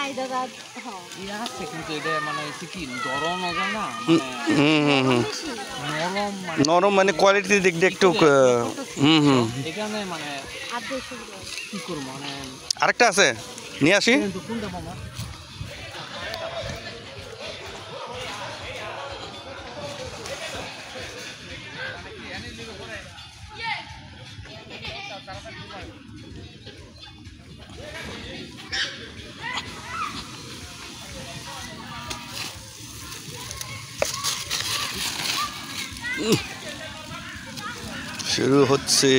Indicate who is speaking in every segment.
Speaker 1: ইয়া আছে কিন্তু এটা মানে কি নরম নজর না মানে
Speaker 2: নরম মানে কোয়ালিটির দিক দিয়ে একটু
Speaker 1: এখানে মানে কি করব মানে
Speaker 2: আরেকটা আছে নিয়ে আসি
Speaker 1: কোনটা মামা
Speaker 2: শুরু হচ্ছে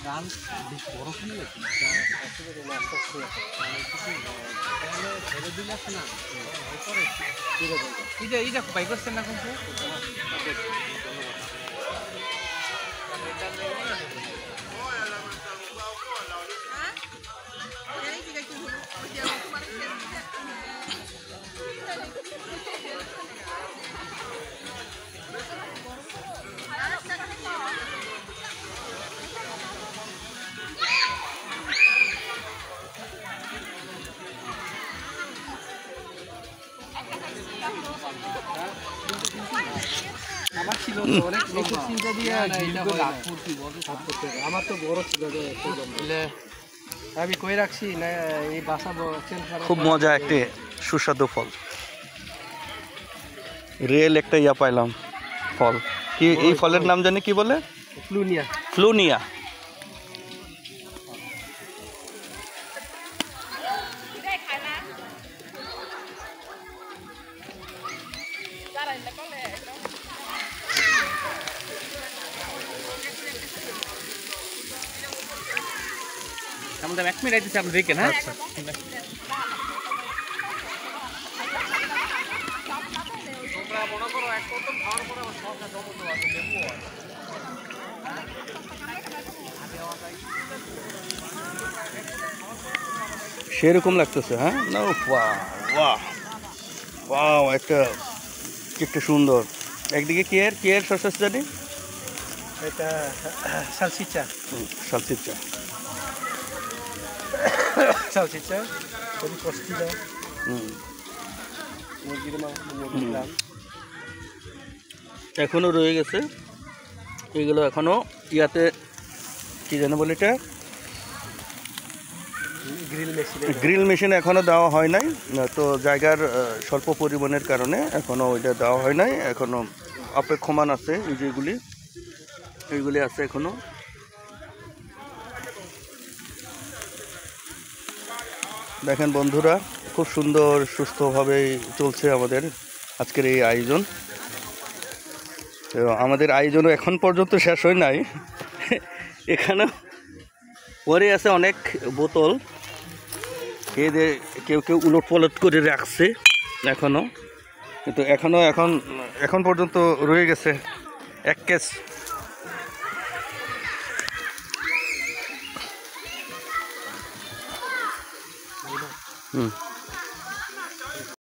Speaker 1: গান বড় শুনলে ছেড়ে দিলে না এটা বাই করছেন না কিন্তু আমার ছিল অনেক চিন্তা দিয়ে আমার তো বড় ছিল আমি কই রাখছি না এই বাসাবো
Speaker 2: খুব মজা একটা সুস্বাদু ফল রিয়েল একটা ইয়া পাইলাম ফল কি এই ফলের নাম জানি কি বলে
Speaker 1: ফ্লুনিয়া
Speaker 2: ফ্লুনিয়া
Speaker 1: আমাদের 1 মিনিট আইতেছে আপনি দেখেন হ্যাঁ আচ্ছা তোমরা মনে করো এক কত খাওয়ার পরে আমার সবটা জমতো আছে লেবু আছে
Speaker 2: সেরকম লাগতেছে হ্যাঁ না বাহ বাহ বাহ একটা সুন্দর একদিকে কি এর সসেস জানি
Speaker 1: এটা সালসিচা খুবই কষ্টিল
Speaker 2: এখনো রয়ে গেছে এইগুলো এখনো ইয়াতে কি জানো বলে এটা গ্রিল মেশিন এখনো দেওয়া হয় নাই তো জায়গার স্বল্প পরিমাণের কারণে এখনো ওইটা দেওয়া হয় নাই এখনো অপেক্ষমান আছে এইগুলি আছে এখনো দেখেন বন্ধুরা খুব সুন্দর সুস্থভাবে চলছে আমাদের আজকের এই আয়োজন তো আমাদের আয়োজনও এখন পর্যন্ত শেষ হয় নাই এখানে পরে আছে অনেক বোতল এদের কেউ উলট পালট করে রাখছে এখনো কিন্তু এখন পর্যন্ত রয়ে গেছে এক কেস হুম